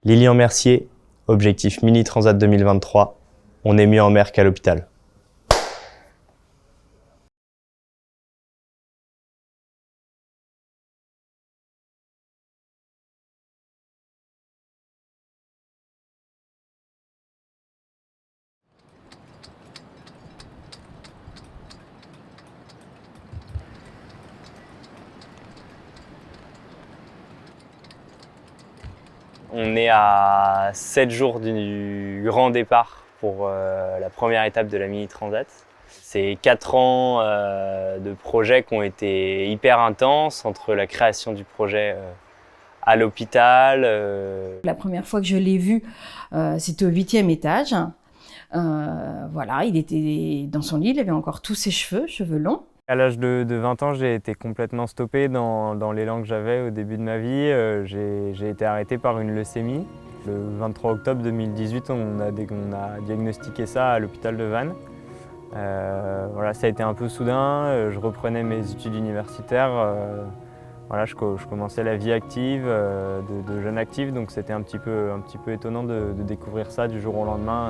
Lilian Mercier, objectif Mini Transat 2023, on est mieux en mer qu'à l'hôpital. On est à 7 jours du grand départ pour la première étape de la Mini Transat. C'est 4 ans de projet qui ont été hyper intenses, entre la création du projet à l'hôpital. La première fois que je l'ai vu, c'était au 8e étage. Voilà, il était dans son lit, il avait encore tous ses cheveux longs. À l'âge de 20 ans, j'ai été complètement stoppé dans l'élan que j'avais au début de ma vie. J'ai été arrêté par une leucémie. Le 23 octobre 2018, on a diagnostiqué ça à l'hôpital de Vannes. Voilà, ça a été un peu soudain. Je reprenais mes études universitaires. Voilà, je commençais la vie active, de jeune actif, donc c'était un petit peu étonnant de découvrir ça du jour au lendemain.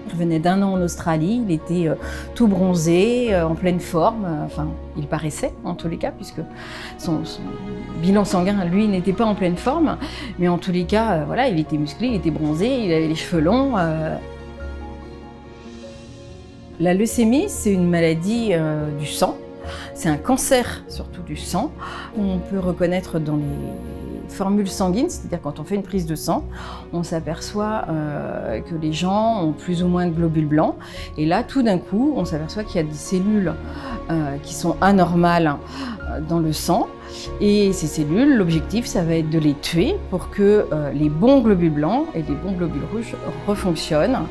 Il revenait d'1 an en Australie, il était tout bronzé, en pleine forme, enfin il paraissait en tous les cas, puisque son bilan sanguin, lui, n'était pas en pleine forme, mais en tous les cas, voilà, il était musclé, il était bronzé, il avait les cheveux longs. La leucémie, c'est une maladie du sang, c'est un cancer surtout du sang, qu'on peut reconnaître dans les formules sanguines, c'est-à-dire quand on fait une prise de sang, on s'aperçoit que les gens ont plus ou moins de globules blancs. Et là, tout d'un coup, on s'aperçoit qu'il y a des cellules qui sont anormales dans le sang. Et ces cellules, l'objectif, ça va être de les tuer pour que les bons globules blancs et les bons globules rouges refonctionnent.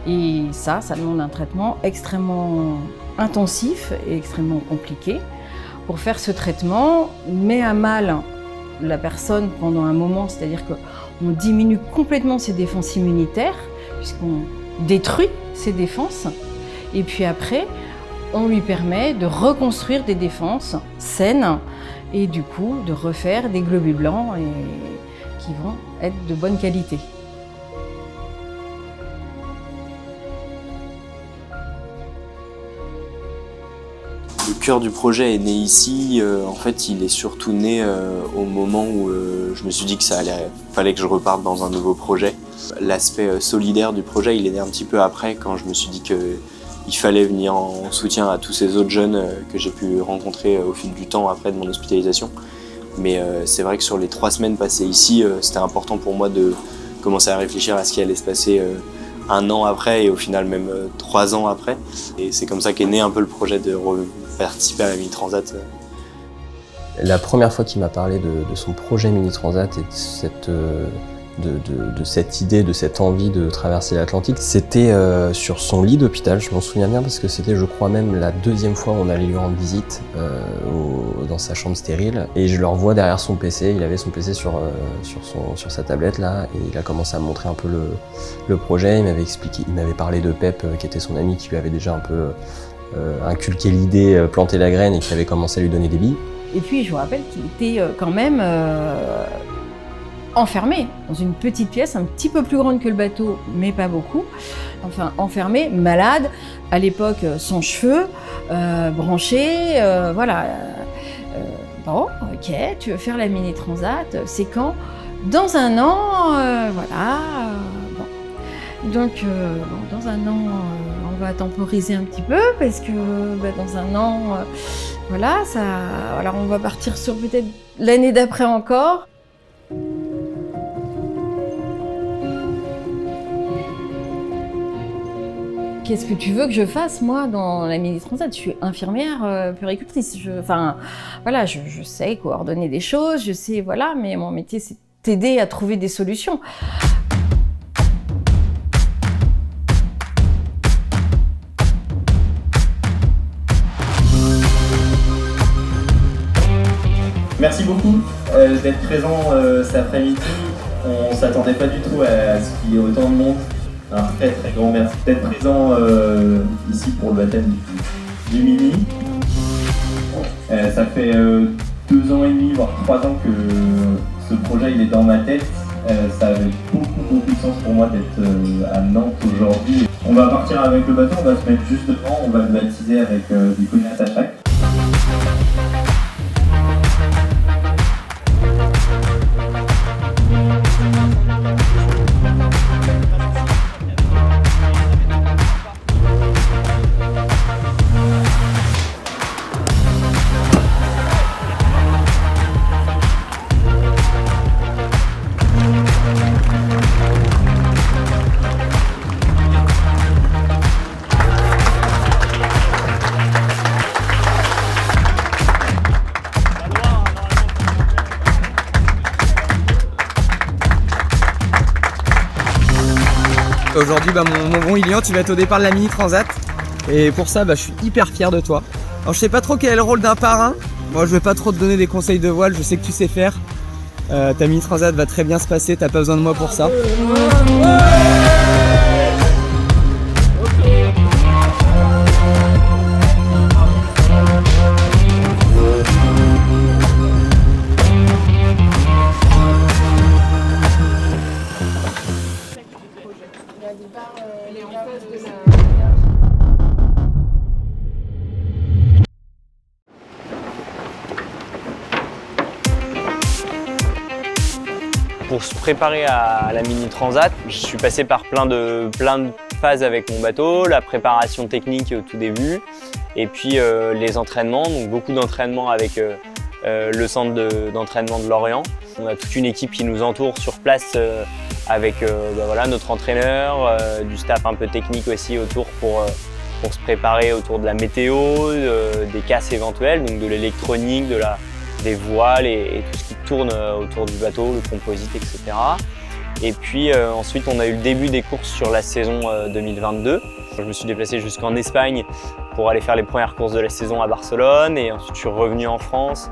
Et ça demande un traitement extrêmement intensif et extrêmement compliqué. Pour faire ce traitement, met à mal la personne pendant un moment, c'est-à-dire qu'on diminue complètement ses défenses immunitaires, puisqu'on détruit ses défenses, et puis après, on lui permet de reconstruire des défenses saines, et du coup, de refaire des globules blancs qui vont être de bonne qualité. Le cœur du projet est né ici. En fait, il est surtout né au moment où je me suis dit que fallait que je reparte dans un nouveau projet. L'aspect solidaire du projet, il est né un petit peu après, quand je me suis dit qu'il fallait venir en soutien à tous ces autres jeunes que j'ai pu rencontrer au fil du temps après de mon hospitalisation. Mais c'est vrai que sur les 3 semaines passées ici, c'était important pour moi de commencer à réfléchir à ce qui allait se passer 1 an après et au final même 3 ans après. Et c'est comme ça qu'est né un peu le projet de participer à la Mini Transat. La première fois qu'il m'a parlé de son projet Mini Transat et de cette idée, de cette envie de traverser l'Atlantique, c'était sur son lit d'hôpital, je m'en souviens bien parce que c'était, je crois, même la 2e fois où on allait lui rendre visite dans sa chambre stérile. Et je le revois derrière son PC, il avait son PC sur sa tablette là, et il a commencé à me montrer un peu le projet. Il m'avait expliqué, il m'avait parlé de Pep, qui était son ami, qui lui avait déjà un peu inculqué l'idée, planté la graine et qui avait commencé à lui donner des billes. Et puis je vous rappelle qu'il était quand même enfermé dans une petite pièce un petit peu plus grande que le bateau, mais pas beaucoup. Enfin, enfermé, malade, à l'époque sans cheveux, branché, voilà. Bon, ok, tu veux faire la Mini Transat, c'est quand? Dans 1 an, voilà. Bon. Donc, dans 1 an, on va temporiser un petit peu, parce que dans 1 an, voilà, alors on va partir sur peut-être l'année d'après encore. Qu'est-ce que tu veux que je fasse, moi, dans la Mini Transat? Je suis infirmière, puéricultrice. Voilà, je sais coordonner des choses, je sais, voilà, mais mon métier, c'est t'aider à trouver des solutions. Merci beaucoup d'être présent cet après-midi. On ne s'attendait pas du tout à ce qu'il y ait autant de monde. Un très très grand merci d'être présent ici pour le baptême du Mini. Ça fait 2 ans et demi, voire 3 ans que ce projet il est dans ma tête. Ça avait beaucoup de sens pour moi d'être à Nantes aujourd'hui. On va partir avec le bateau, on va se mettre juste devant, on va le baptiser avec du cognac à chaque. Aujourd'hui, mon bon Ilian, tu vas être au départ de la Mini Transat. Et pour ça, je suis hyper fier de toi. Alors, je sais pas trop quel est le rôle d'un parrain. Moi, je vais pas trop te donner des conseils de voile, je sais que tu sais faire. Ta Mini Transat va très bien se passer, t'as pas besoin de moi pour ça. Pour se préparer à la Mini Transat, je suis passé par plein de phases avec mon bateau, la préparation technique au tout début, et puis les entraînements, donc beaucoup d'entraînements avec le centre d'entraînement de Lorient. On a toute une équipe qui nous entoure sur place avec voilà, notre entraîneur, du staff un peu technique aussi autour pour se préparer autour de la météo, des casses éventuelles, donc de l'électronique, des voiles et tout ce qui tourne autour du bateau, le composite, etc. Et puis ensuite, on a eu le début des courses sur la saison 2022. Je me suis déplacé jusqu'en Espagne pour aller faire les premières courses de la saison à Barcelone et ensuite je suis revenu en France.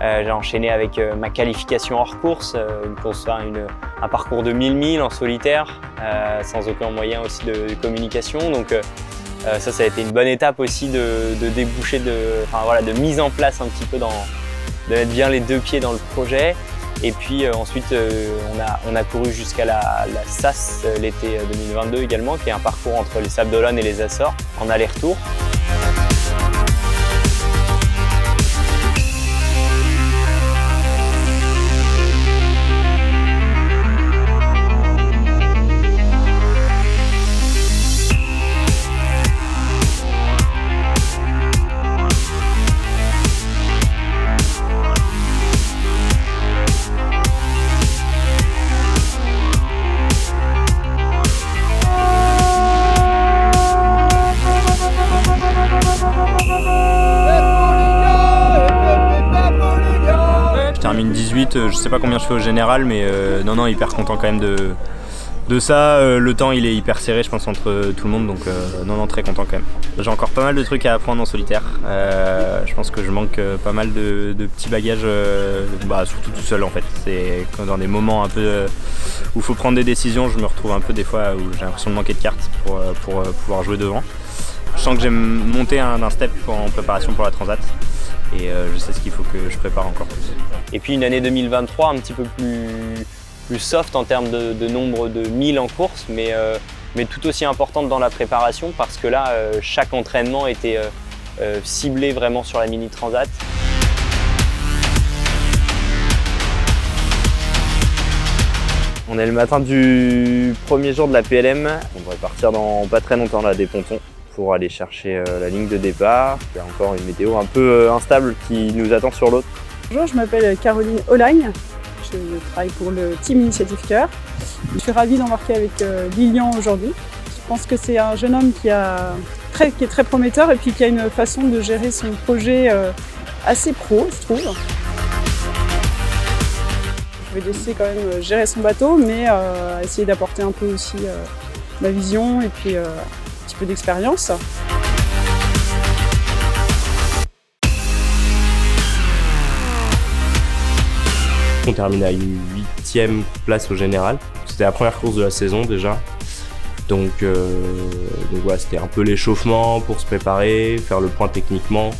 J'ai enchaîné avec ma qualification hors course, un parcours de 1000 milles en solitaire, sans aucun moyen aussi de communication. Donc ça a été une bonne étape aussi de déboucher, de mise en place un petit peu de mettre bien les deux pieds dans le projet. Et puis ensuite, on a couru jusqu'à la SAS l'été 2022 également, qui est un parcours entre les Sables d'Olonne et les Açores, en aller-retour. Je termine 18, je sais pas combien je fais au général, mais non, hyper content quand même de ça. Le temps il est hyper serré je pense entre tout le monde, donc non, très content quand même. J'ai encore pas mal de trucs à apprendre en solitaire. Je pense que je manque pas mal de petits bagages, surtout tout seul en fait. C'est dans des moments un peu où il faut prendre des décisions, je me retrouve un peu des fois où j'ai l'impression de manquer de cartes pour pouvoir jouer devant. Je sens que j'ai monté un step en préparation pour la Transat. Et je sais ce qu'il faut que je prépare encore plus. Et puis une année 2023 un petit peu plus soft en termes de nombre de milles en course, mais tout aussi importante dans la préparation parce que là, chaque entraînement était ciblé vraiment sur la Mini Transat. On est le matin du premier jour de la PLM. On devrait partir dans pas très longtemps là, des pontons, pour aller chercher la ligne de départ. Il y a encore une météo un peu instable qui nous attend sur l'autre. Bonjour, je m'appelle Caroline Olagne, je travaille pour le Team Initiative Cœur. Je suis ravie d'embarquer avec Lilian aujourd'hui. Je pense que c'est un jeune homme qui est très prometteur et puis qui a une façon de gérer son projet assez pro, je trouve. Je vais laisser quand même gérer son bateau, mais essayer d'apporter un peu aussi ma vision et puis peu d'expérience. On termine à une 8e place au général. C'était la première course de la saison déjà. Donc voilà, c'était un peu l'échauffement pour se préparer, faire le point techniquement.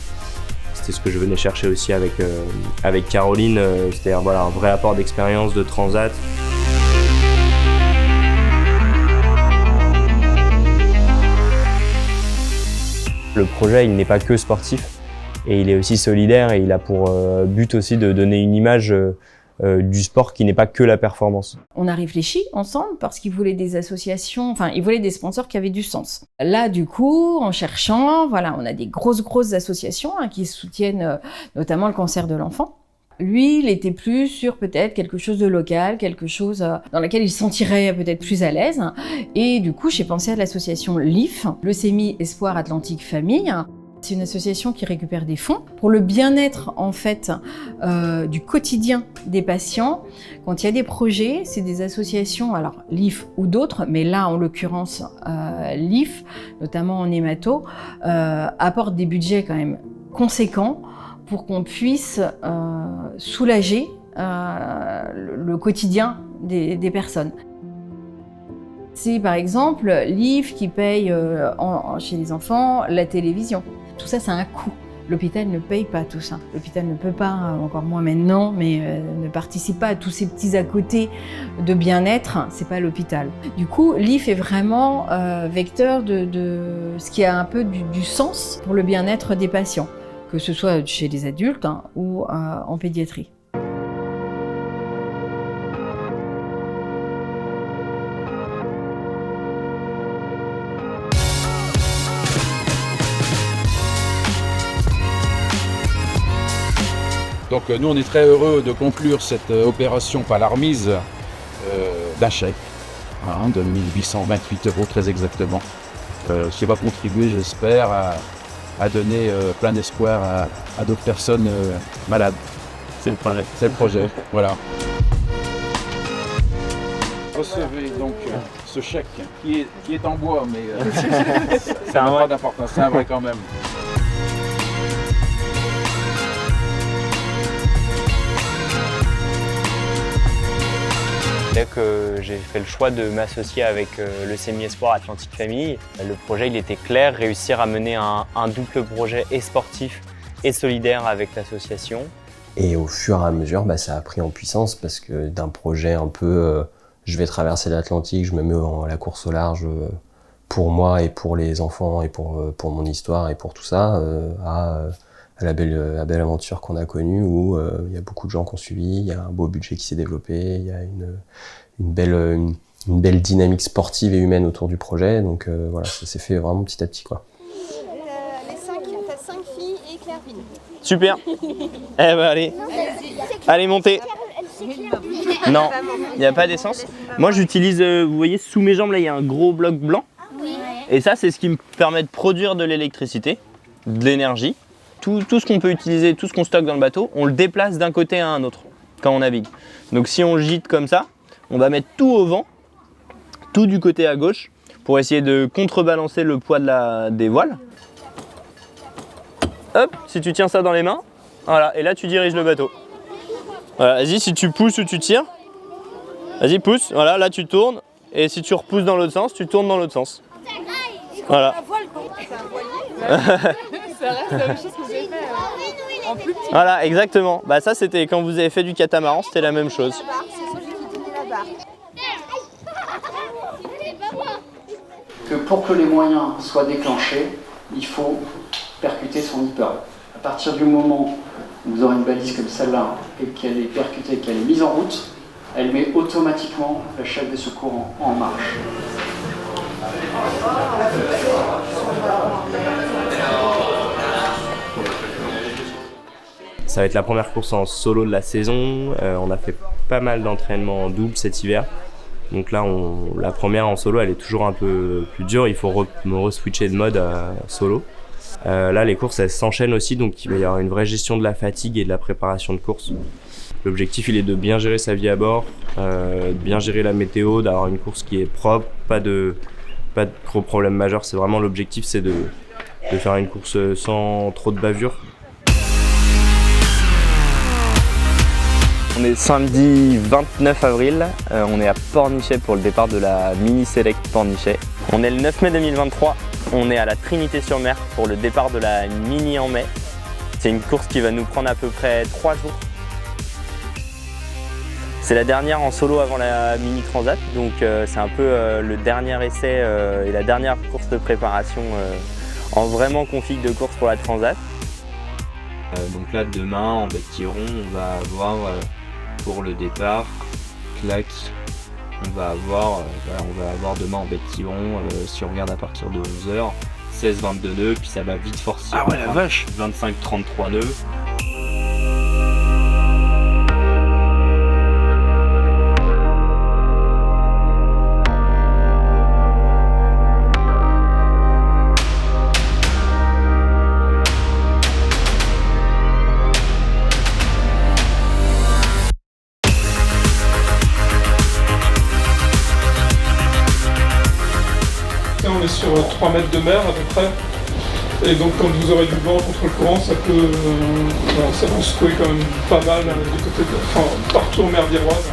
c'était ce que je venais chercher aussi avec Caroline, c'est-à-dire voilà, un vrai apport d'expérience de transat. Le projet, il n'est pas que sportif et il est aussi solidaire et il a pour but aussi de donner une image du sport qui n'est pas que la performance. On a réfléchi ensemble parce qu'ils voulaient des associations, enfin ils voulaient des sponsors qui avaient du sens. Là du coup, en cherchant, voilà, on a des grosses associations qui soutiennent notamment le cancer de l'enfant. Lui, il était plus sur peut-être quelque chose de local, quelque chose dans lequel il se sentirait peut-être plus à l'aise. Et du coup, j'ai pensé à l'association LIF, Leucémie Espoir Atlantique Famille. C'est une association qui récupère des fonds pour le bien-être en fait du quotidien des patients. Quand il y a des projets, c'est des associations, alors LIF ou d'autres, mais là en l'occurrence LIF, notamment en hémato, apportent des budgets quand même conséquents pour qu'on puisse soulager le quotidien des personnes. C'est par exemple l'IF qui paye chez les enfants la télévision. Tout ça, ça a un coût. L'hôpital ne paye pas tout ça. L'hôpital ne peut pas, encore moins maintenant, mais ne participe pas à tous ces petits à côté de bien-être. C'est pas l'hôpital. Du coup, l'IF est vraiment vecteur de ce qui a un peu du sens pour le bien-être des patients, que ce soit chez les adultes ou en pédiatrie. Donc nous on est très heureux de conclure cette opération par la remise d'un chèque de 1828 € très exactement. Qui va contribuer, j'espère, à donner plein d'espoir à d'autres personnes malades. C'est le projet. C'est le projet, voilà. Recevez donc ce chèque qui est en bois, mais ça n'a pas d'importance, c'est un vrai quand même. Dès que j'ai fait le choix de m'associer avec Leucémie Espoir Atlantique Famille, le projet il était clair, réussir à mener un double projet et sportif et solidaire avec l'association. Et au fur et à mesure, ça a pris en puissance parce que d'un projet un peu je vais traverser l'Atlantique, je me mets à la course au large pour moi et pour les enfants et pour mon histoire et pour tout ça, à la belle aventure qu'on a connue où il y a beaucoup de gens qui ont suivi, il y a un beau budget qui s'est développé, il y a une belle dynamique sportive et humaine autour du projet, donc voilà, ça s'est fait vraiment petit à petit, quoi. Les 5, t'as 5 filles et Clairvine. Super. Allez, montez. Non, il n'y a pas d'essence. Moi j'utilise, vous voyez sous mes jambes là il y a un gros bloc blanc. Et ça c'est ce qui me permet de produire de l'électricité, de l'énergie. Tout ce qu'on peut utiliser, tout ce qu'on stocke dans le bateau, on le déplace d'un côté à un autre quand on navigue. Donc si on le gîte comme ça, on va mettre tout au vent, tout du côté à gauche, pour essayer de contrebalancer le poids des voiles. Hop, si tu tiens ça dans les mains, voilà, et là tu diriges le bateau. Voilà, vas-y, si tu pousses ou tu tires, vas-y pousse, voilà, là tu tournes, et si tu repousses dans l'autre sens, tu tournes dans l'autre sens. Voilà. Ça reste la même chose que j'ai fait en plus petit. Voilà, exactement. Ça c'était quand vous avez fait du catamaran, c'était la même chose. Que pour que les moyens soient déclenchés, il faut percuter son hyper. À partir du moment où vous aurez une balise comme celle-là et qu'elle est percutée, qu'elle est mise en route, elle met automatiquement la chef des secours en marche. Ça va être la première course en solo de la saison. On a fait pas mal d'entraînements en double cet hiver. Donc là, la première en solo, elle est toujours un peu plus dure. Il faut me re-switcher de mode solo. Là, les courses, elles s'enchaînent aussi. Donc il va y avoir une vraie gestion de la fatigue et de la préparation de course. L'objectif, il est de bien gérer sa vie à bord, de bien gérer la météo, d'avoir une course qui est propre, pas de gros problèmes majeurs. C'est vraiment l'objectif, c'est de faire une course sans trop de bavure. On est samedi 29 avril, on est à Pornichet pour le départ de la Mini Select Pornichet. On est le 9 mai 2023, on est à la Trinité-sur-Mer pour le départ de la Mini en mai. C'est une course qui va nous prendre à peu près 3 jours. C'est la dernière en solo avant la Mini Transat, donc c'est un peu le dernier essai et la dernière course de préparation en vraiment config de course pour la Transat. Donc là, demain, en Bête-Tiron, on va avoir pour le départ, clac, on va avoir demain en Bête-Tiron, si on regarde à partir de 11h, 16-22 nœuds, puis ça va vite forcer. Ah ouais, la vache! 25-33 nœuds. On est sur 3 mètres de mer à peu près. Et donc quand vous aurez du vent contre le courant, ça peut ça va secouer quand même pas mal du côté partout en mer d'Iroise.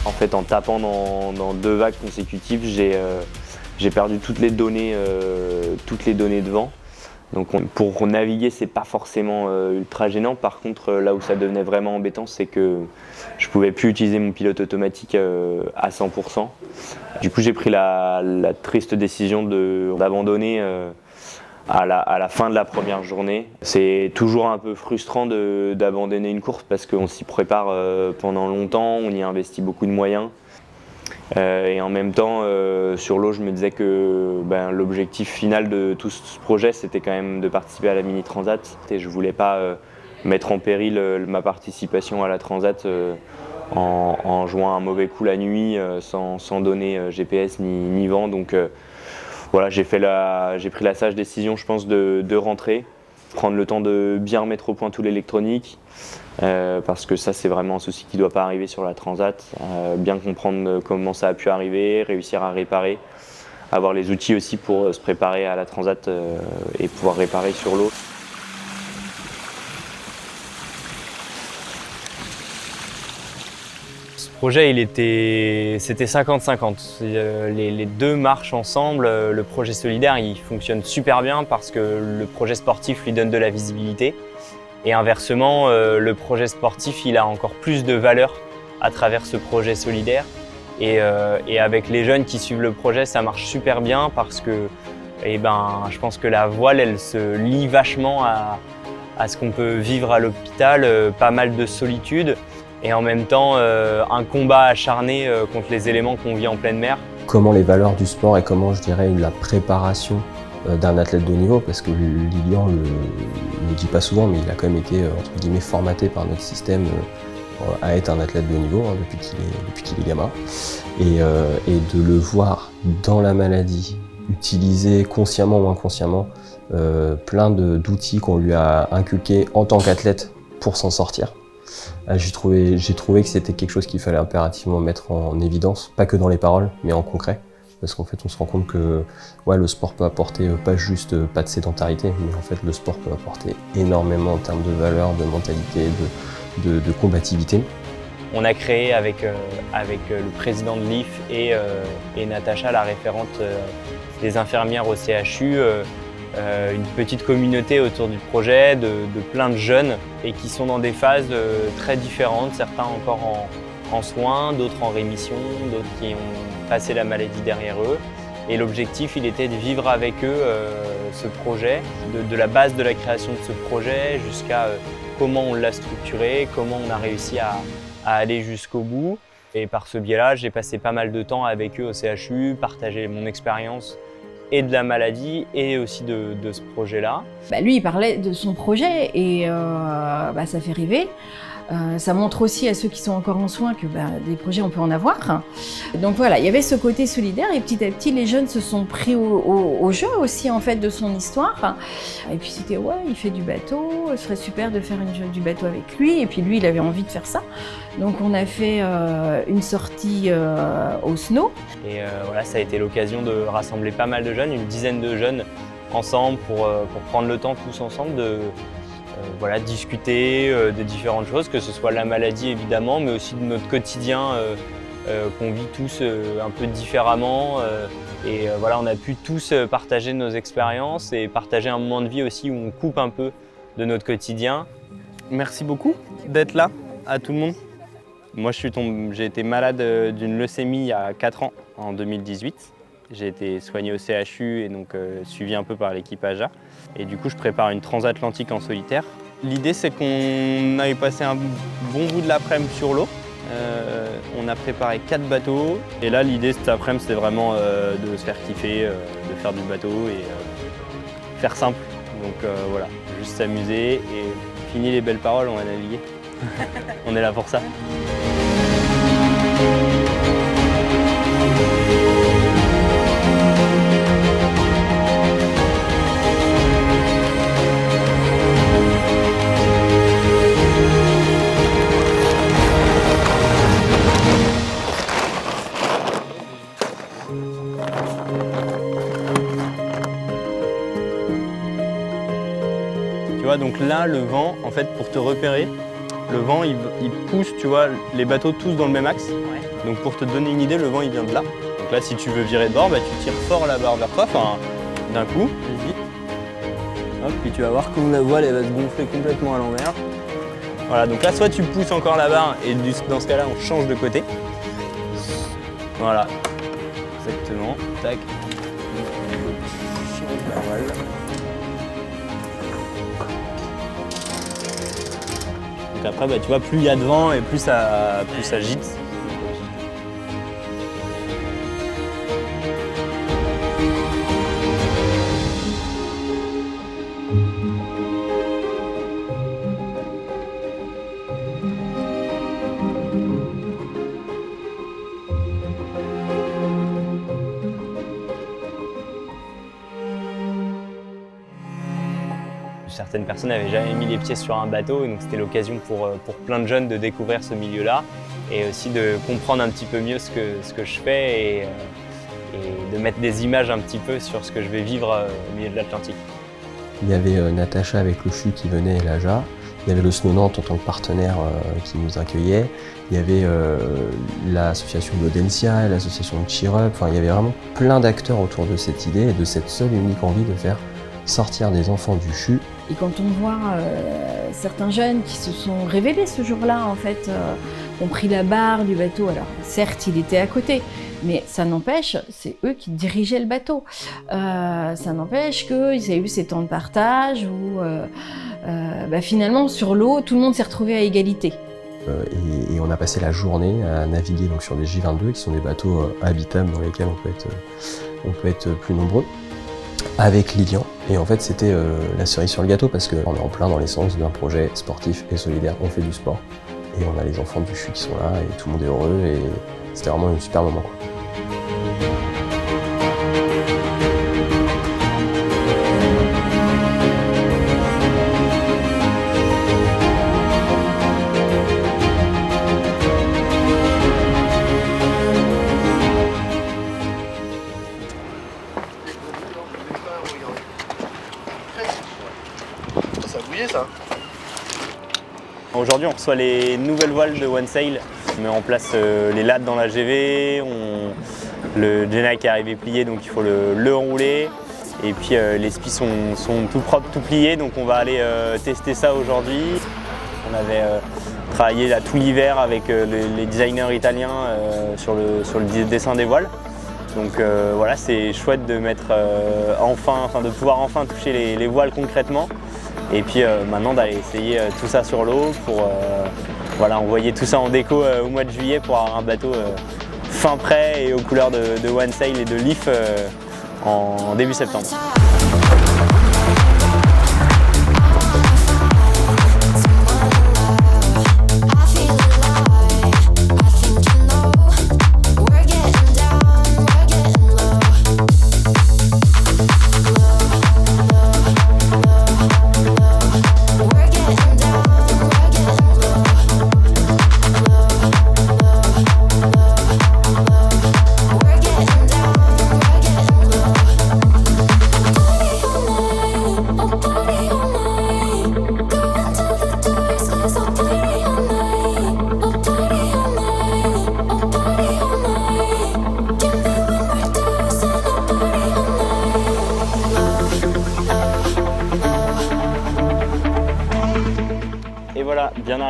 En fait, en tapant dans 2 vagues consécutives, j'ai perdu toutes les données de vent. Donc pour naviguer, c'est pas forcément ultra gênant. Par contre, là où ça devenait vraiment embêtant, c'est que je pouvais plus utiliser mon pilote automatique à 100%. Du coup, j'ai pris la triste décision d'abandonner à la fin de la première journée. C'est toujours un peu frustrant d'abandonner une course parce qu'on s'y prépare pendant longtemps, on y investit beaucoup de moyens. Et en même temps, sur l'eau, je me disais que l'objectif final de tout ce projet, c'était quand même de participer à la Mini Transat. Et je ne voulais pas mettre en péril ma participation à la Transat en jouant un mauvais coup la nuit, sans donner GPS ni vent. Donc voilà, j'ai pris la sage décision, je pense, de rentrer, prendre le temps de bien remettre au point tout l'électronique. Parce que ça, c'est vraiment un souci qui ne doit pas arriver sur la Transat. Bien comprendre comment ça a pu arriver, réussir à réparer, avoir les outils aussi pour se préparer à la Transat et pouvoir réparer sur l'eau. Ce projet, c'était 50-50. Les 2 marchent ensemble. Le projet solidaire, il fonctionne super bien parce que le projet sportif lui donne de la visibilité. Et inversement, le projet sportif, il a encore plus de valeur à travers ce projet solidaire. Et avec les jeunes qui suivent le projet, ça marche super bien parce que je pense que la voile, elle se lie vachement à ce qu'on peut vivre à l'hôpital, pas mal de solitude et en même temps un combat acharné contre les éléments qu'on vit en pleine mer. Comment les valeurs du sport et comment, je dirais, la préparation d'un athlète de haut niveau, parce que Lilian ne le dit pas souvent, mais il a quand même été entre guillemets formaté par notre système à être un athlète de haut niveau depuis qu'il est gamin. Et de le voir dans la maladie, utiliser consciemment ou inconsciemment plein d'outils qu'on lui a inculqués en tant qu'athlète pour s'en sortir. J'ai trouvé que c'était quelque chose qu'il fallait impérativement mettre en évidence, pas que dans les paroles, mais en concret. Parce qu'en fait, on se rend compte que le sport peut apporter pas juste pas de sédentarité, mais en fait, le sport peut apporter énormément en termes de valeur, de mentalité, de combativité. On a créé avec le président de l'IF et Natacha, la référente des infirmières au CHU, une petite communauté autour du projet de plein de jeunes et qui sont dans des phases très différentes, certains encore en soins, d'autres en rémission, d'autres qui ont passé la maladie derrière eux. Et l'objectif, il était de vivre avec eux ce projet, de la base de la création de ce projet jusqu'à comment on l'a structuré, comment on a réussi à aller jusqu'au bout. Et par ce biais-là, j'ai passé pas mal de temps avec eux au CHU, partager mon expérience et de la maladie et aussi de ce projet-là. Lui, il parlait de son projet et ça fait rêver. Ça montre aussi à ceux qui sont encore en soins que des projets, on peut en avoir. Donc voilà, il y avait ce côté solidaire et petit à petit, les jeunes se sont pris au jeu aussi en fait de son histoire. Et puis c'était il fait du bateau, ce serait super de faire du bateau avec lui. Et puis lui, il avait envie de faire ça. Donc on a fait une sortie au snow. Et ça a été l'occasion de rassembler pas mal de jeunes, une dizaine de jeunes ensemble pour prendre le temps tous ensemble de voilà, discuter de différentes choses, que ce soit la maladie évidemment, mais aussi de notre quotidien qu'on vit tous un peu différemment. Et voilà, on a pu tous partager nos expériences et partager un moment de vie aussi où on coupe un peu de notre quotidien. Merci beaucoup d'être là, à tout le monde. Moi, j'ai été malade d'une leucémie il y a 4 ans, en 2018. J'ai été soigné au CHU et donc suivi un peu par l'équipe AJA. Et du coup, je prépare une transatlantique en solitaire. L'idée, c'est qu'on aille passer un bon bout de l'après-midi sur l'eau. On a préparé 4 bateaux. Et là, l'idée cet après-midi, c'était vraiment de se faire kiffer, de faire du bateau et faire simple. Donc voilà, juste s'amuser et fini les belles paroles, on va naviguer. On est là pour ça. Tu vois, donc là, le vent, en fait, pour te repérer, le vent, il pousse, tu vois, les bateaux tous dans le même axe. Ouais. Donc pour te donner une idée, le vent, il vient de là. Donc là, si tu veux virer de bord, bah, tu tires fort la barre vers toi, enfin, d'un coup, vite. Hop, puis tu vas voir comme la voile, elle va se gonfler complètement à l'envers. Voilà, donc là, soit tu pousses encore la barre, et dans ce cas-là, on change de côté. Voilà, exactement, tac. Donc après, bah, tu vois, plus il y a de vent et plus ça gîte. Certaines personnes n'avaient jamais mis les pieds sur un bateau, et donc c'était l'occasion pour plein de jeunes de découvrir ce milieu-là et aussi de comprendre un petit peu mieux ce que je fais et de mettre des images un petit peu sur ce que je vais vivre au milieu de l'Atlantique. Il y avait Natacha avec le CHU qui venait et l'AJA, il y avait le SNO Nantes en tant que partenaire qui nous accueillait, il y avait l'association d'Audencia, l'association de Cheer Up, enfin il y avait vraiment plein d'acteurs autour de cette idée et de cette seule et unique envie de faire sortir des enfants du CHU. Et quand on voit certains jeunes qui se sont révélés ce jour-là, en fait, ont pris la barre du bateau, alors certes il était à côté, mais ça n'empêche, c'est eux qui dirigeaient le bateau. Ça n'empêche qu'ils aient eu ces temps de partage où finalement sur l'eau, tout le monde s'est retrouvé à égalité. Et on a passé la journée à naviguer donc, sur des J22 qui sont des bateaux habitables dans lesquels on peut être plus nombreux, avec Lilian. Et en fait c'était la cerise sur le gâteau parce qu'on est en plein dans l'essence d'un projet sportif et solidaire. On fait du sport et on a les enfants du CHU qui sont là et tout le monde est heureux et c'était vraiment un super moment, quoi. Aujourd'hui, on reçoit les nouvelles voiles de One Sail. On met en place les lattes dans la GV, le Genac est arrivé plié, donc il faut le rouler. Et puis les spies sont tout propres, tout pliés, donc on va aller tester ça aujourd'hui. On avait travaillé là, tout l'hiver avec les designers italiens sur le dessin des voiles. Donc voilà, c'est chouette de mettre de pouvoir enfin toucher les voiles concrètement. Et puis maintenant d'aller essayer tout ça sur l'eau pour envoyer tout ça en déco au mois de juillet pour avoir un bateau fin prêt et aux couleurs de One Sail et de Leaf en début septembre.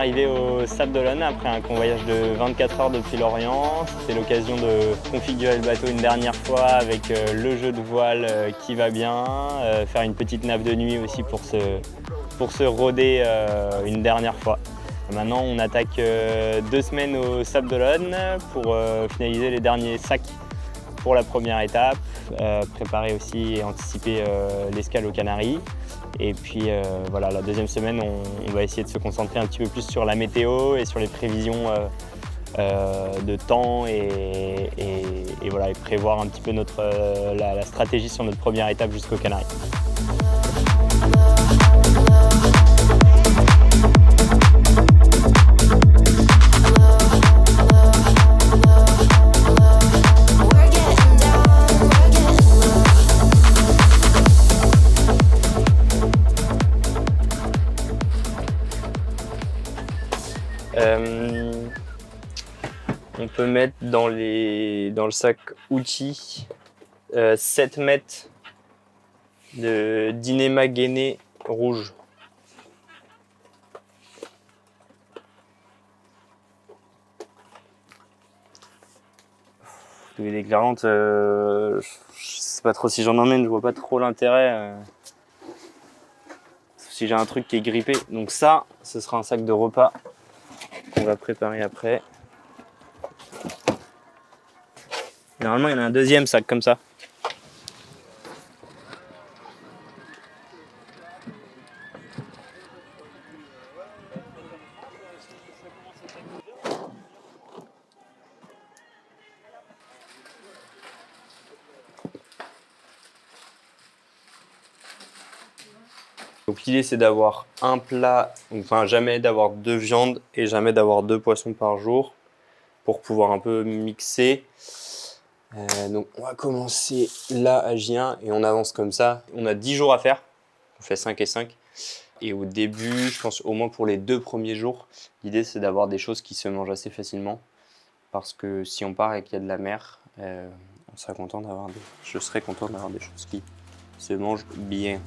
arrivé au Sable d'Olonne après un convoyage de 24 heures depuis Lorient. C'était l'occasion de configurer le bateau une dernière fois avec le jeu de voile qui va bien, faire une petite nappe de nuit aussi pour se roder une dernière fois. Maintenant, on attaque 2 semaines au Sable d'Olonne pour finaliser les derniers sacs pour la première étape, préparer aussi et anticiper l'escale aux Canaries. Et puis voilà, la deuxième semaine, on va essayer de se concentrer un petit peu plus sur la météo et sur les prévisions de temps et voilà, et prévoir un petit peu la stratégie sur notre première étape jusqu'aux Canaries. On peut mettre dans le sac outils 7 mètres de Dynéma gainé rouge. Les éclairantes, je sais pas trop si j'en emmène, je vois pas trop l'intérêt. Si j'ai un truc qui est grippé. Donc ça, ce sera un sac de repas qu'on va préparer après. Normalement, il y en a un deuxième sac comme ça. Donc l'idée c'est d'avoir un plat, enfin jamais d'avoir 2 viandes et jamais d'avoir 2 poissons par jour pour pouvoir un peu mixer. Donc on va commencer là à Gien et on avance comme ça. On a 10 jours à faire, on fait 5 et 5. Et au début, je pense au moins pour les 2 premiers jours, l'idée c'est d'avoir des choses qui se mangent assez facilement. Parce que si on part et qu'il y a de la mer, je serais content d'avoir des choses qui se mangent bien.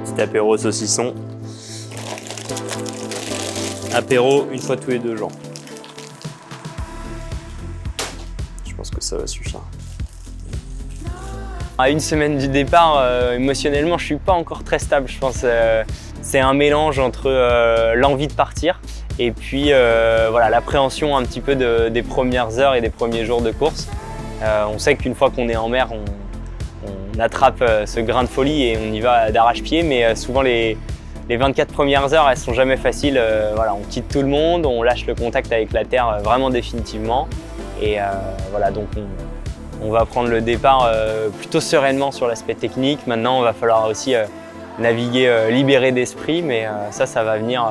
Petit apéro saucisson. Apéro une fois tous les 2 jours. Je pense que ça va suffire. À une semaine du départ, émotionnellement, je suis pas encore très stable. Je pense c'est un mélange entre l'envie de partir et puis voilà, l'appréhension un petit peu des premières heures et des premiers jours de course. On sait qu'une fois qu'on est en mer, on attrape ce grain de folie et on y va d'arrache-pied, mais souvent les 24 premières heures, elles sont jamais faciles. Voilà, on quitte tout le monde, on lâche le contact avec la terre vraiment définitivement. Et voilà, donc on va prendre le départ plutôt sereinement sur l'aspect technique. Maintenant, il va falloir aussi naviguer libéré d'esprit, mais ça va venir,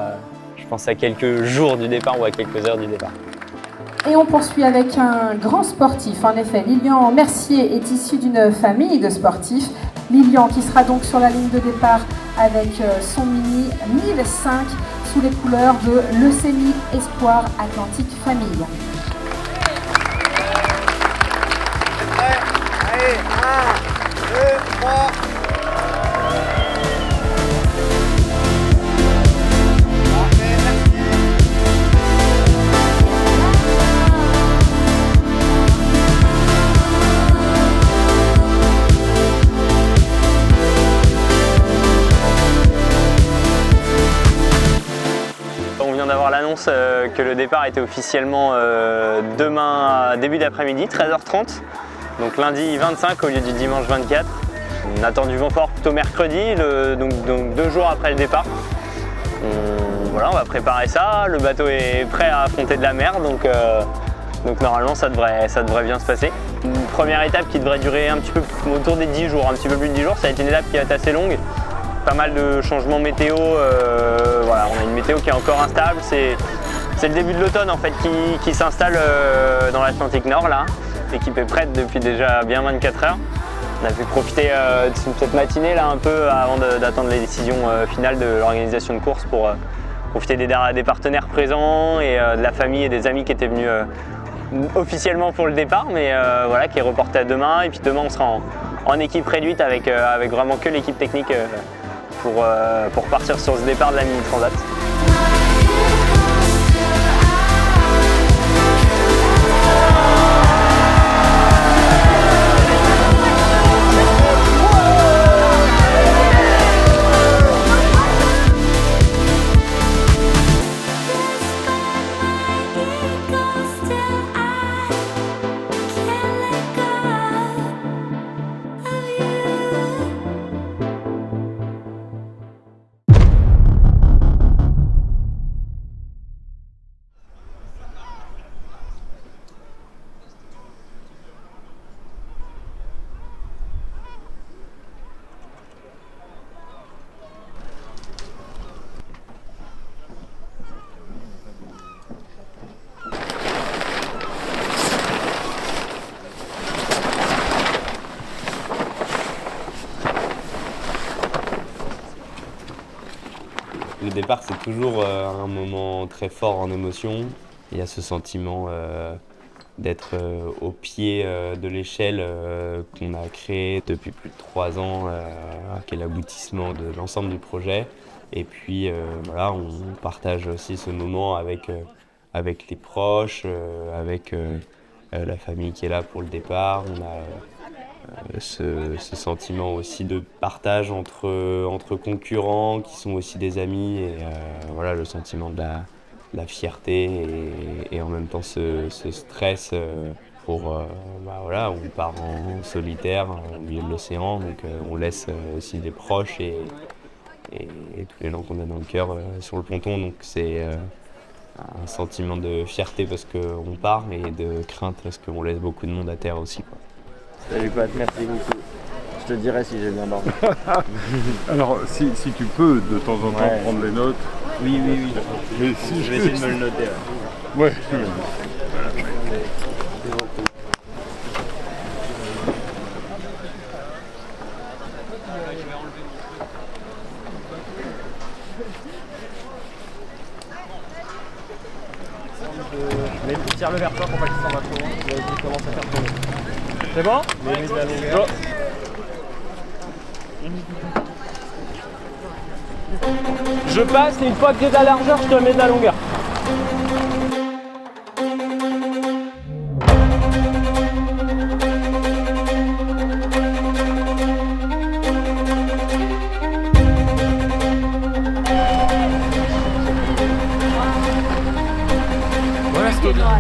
je pense, à quelques jours du départ ou à quelques heures du départ. Et on poursuit avec un grand sportif. En effet, Lilian Mercier est issu d'une famille de sportifs. Lilian qui sera donc sur la ligne de départ avec son Mini 1005 sous les couleurs de Leucémie Espoir Atlantique Famille. Allez, 1, 2, 3. L'annonce que le départ était officiellement demain début d'après-midi, 13h30, donc lundi 25 au lieu du dimanche 24. On attend du vent fort plutôt mercredi, donc 2 jours après le départ. Voilà, on va préparer ça, le bateau est prêt à affronter de la mer, donc normalement ça devrait bien se passer. Une première étape qui devrait durer un petit peu autour des 10 jours, un petit peu plus de 10 jours, ça va être une étape qui va être assez longue. Pas mal de changements météo, voilà, on a une météo qui est encore instable, c'est le début de l'automne en fait qui s'installe dans l'Atlantique Nord là. L'équipe est prête depuis déjà bien 24 heures. On a pu profiter de cette matinée là un peu avant d'attendre les décisions finales de l'organisation de course pour profiter des partenaires présents et de la famille et des amis qui étaient venus officiellement pour le départ, mais voilà, qui est reporté à demain. Et puis demain on sera en équipe réduite avec vraiment que l'équipe technique pour partir sur ce départ de la Mini Transat. Le départ, c'est toujours un moment très fort en émotion. Il y a ce sentiment d'être au pied de l'échelle qu'on a créée depuis plus de 3 ans, qui est l'aboutissement de l'ensemble du projet. Et puis voilà, on partage aussi ce moment avec les proches, avec la famille qui est là pour le départ. On a ce sentiment aussi de partage entre concurrents qui sont aussi des amis et voilà, le sentiment de la fierté et en même temps ce stress voilà, on part en solitaire au milieu de l'océan, donc on laisse aussi des proches et tous les gens qu'on a dans le cœur sur le ponton, donc c'est un sentiment de fierté parce qu'on part et de crainte parce qu'on laisse beaucoup de monde à terre aussi, quoi. Salut Pat, merci beaucoup. Je te dirai si j'ai bien dormi. Alors, si tu peux de temps en temps prendre les notes. Oui. Mais si je vais essayer de me le noter. Ouais. Mais tire-le vers toi pour pas qu'il s'en va trop loin. Il commence à faire tourner. C'est bon? Mets de la longueur. Je passe et une fois que j'ai de la largeur, je te mets de la longueur. Voilà ce là.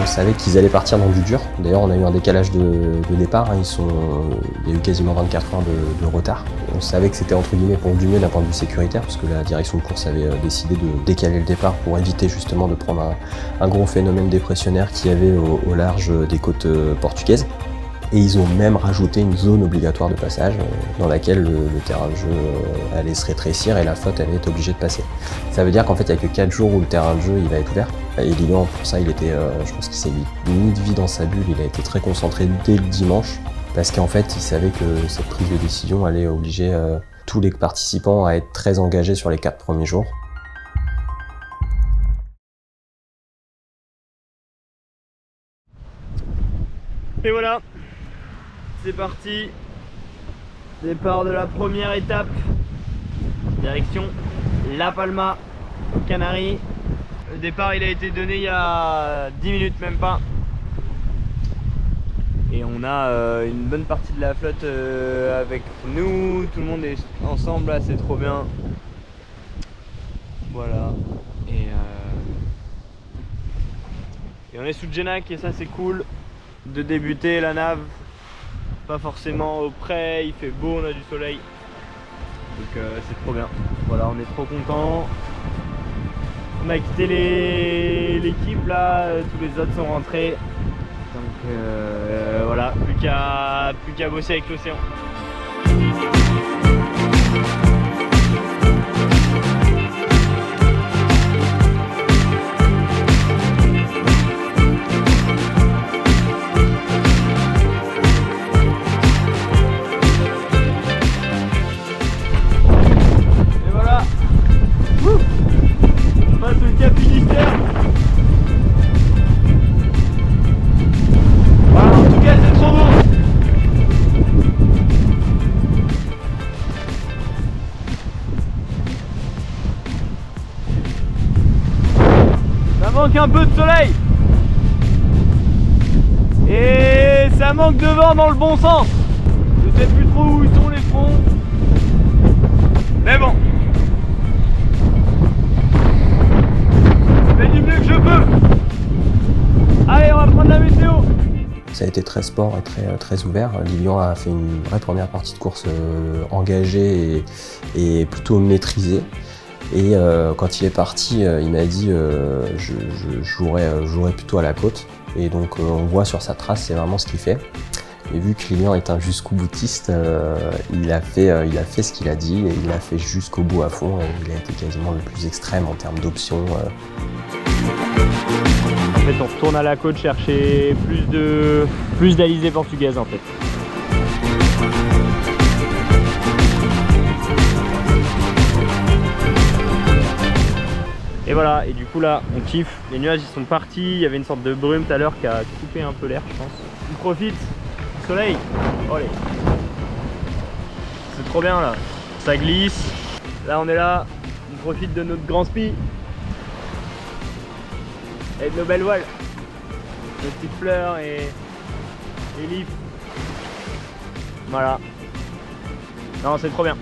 On savait qu'ils allaient partir dans du dur. D'ailleurs, on a eu un décalage de départ. Il y a eu quasiment 24 heures de retard. On savait que c'était entre guillemets pour du mieux d'un point de vue sécuritaire, parce que la direction de course avait décidé de décaler le départ pour éviter justement de prendre un gros phénomène dépressionnaire qu'il y avait au large des côtes portugaises. Et ils ont même rajouté une zone obligatoire de passage dans laquelle le terrain de jeu allait se rétrécir et la flotte allait être obligée de passer. Ça veut dire qu'en fait, il n'y a que 4 jours où le terrain de jeu il va être ouvert. Et Lilian, pour ça, il était, je pense qu'il s'est mis de vie dans sa bulle. Il a été très concentré dès le dimanche parce qu'en fait, il savait que cette prise de décision allait obliger tous les participants à être très engagés sur les 4 premiers jours. Et voilà, c'est parti. Départ de la première étape. Direction La Palma, Canaries. Le départ il a été donné il y a 10 minutes, même pas. Et on a une bonne partie de la flotte avec nous. Tout le monde est ensemble là, c'est trop bien. Voilà. Et on est sous Genac et ça c'est cool. De débuter la nave, pas forcément au près, il fait beau, on a du soleil, donc c'est trop bien. Voilà, on est trop contents. On a quitté l'équipe là, tous les autres sont rentrés. Donc voilà, plus qu'à bosser avec l'océan. Et voilà. On passe le cap Finistère. Voilà, en tout cas c'est trop beau. Ça manque un peu de soleil. Et ça manque de vent dans le bon sens. Je sais plus trop où ils sont les fronts. Mais bon. Je fais du mieux que je peux. Allez, on va prendre la météo. Ça a été très sport et très ouvert. Lilian a fait une vraie première partie de course engagée et plutôt maîtrisée. Et quand il est parti, il m'a dit je jouerai plutôt à la côte. Et donc on voit sur sa trace, c'est vraiment ce qu'il fait. Et vu que Lilian est un jusqu'au boutiste, il a fait ce qu'il a dit et il l'a fait jusqu'au bout à fond. Et il a été quasiment le plus extrême en termes d'options. En fait, on retourne à la côte chercher plus d'alizés portugaises en fait. Et voilà, et du coup là, on kiffe. Les nuages ils sont partis, il y avait une sorte de brume tout à l'heure qui a coupé un peu l'air, je pense. On profite, soleil, allez. C'est trop bien là, ça glisse. Là on est là, on profite de notre grand spi. Et de nos belles voiles, nos petites fleurs et l'if. Voilà. Non, c'est trop bien.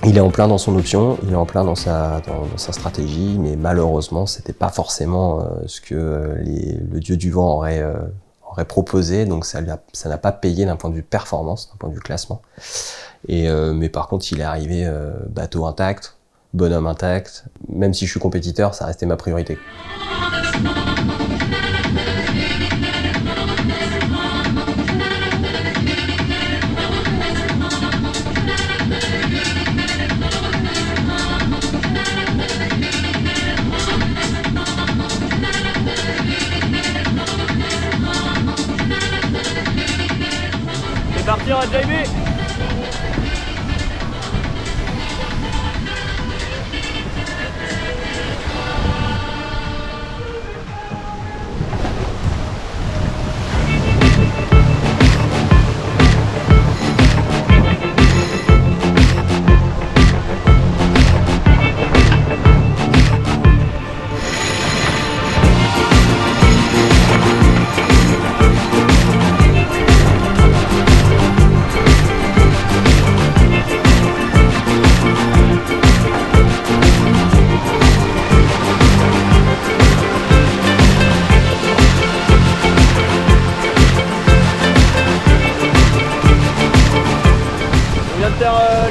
Il est en plein dans son option, il est en plein dans sa stratégie, mais malheureusement, c'était pas forcément ce que le dieu du vent aurait proposé, donc ça n'a pas payé d'un point de vue performance, d'un point de vue classement. Mais par contre, il est arrivé bateau intact, bonhomme intact. Même si je suis compétiteur, ça restait ma priorité. C'est parti, on va driver.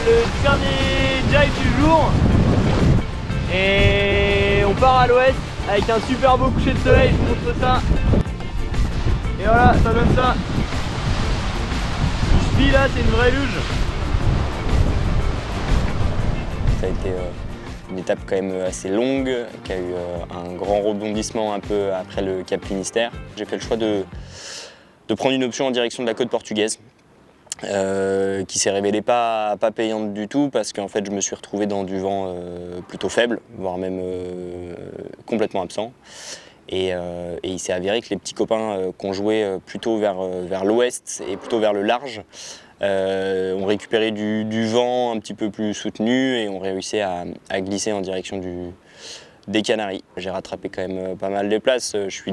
Le dernier jive du jour et on part à l'ouest avec un super beau coucher de soleil, je vous montre ça. Et voilà, ça donne ça. Le spi là, c'est une vraie luge. Ça a été une étape quand même assez longue, qui a eu un grand rebondissement un peu après le Cap Finistère. J'ai fait le choix de prendre une option en direction de la côte portugaise. Qui s'est révélée pas payante du tout parce qu'en fait je me suis retrouvé dans du vent plutôt faible, voire même complètement absent. Et il s'est avéré que les petits copains qui ont joué plutôt vers l'ouest et plutôt vers le large ont récupéré du vent un petit peu plus soutenu et ont réussi à glisser en direction des Canaries. J'ai rattrapé quand même pas mal les places. Je suis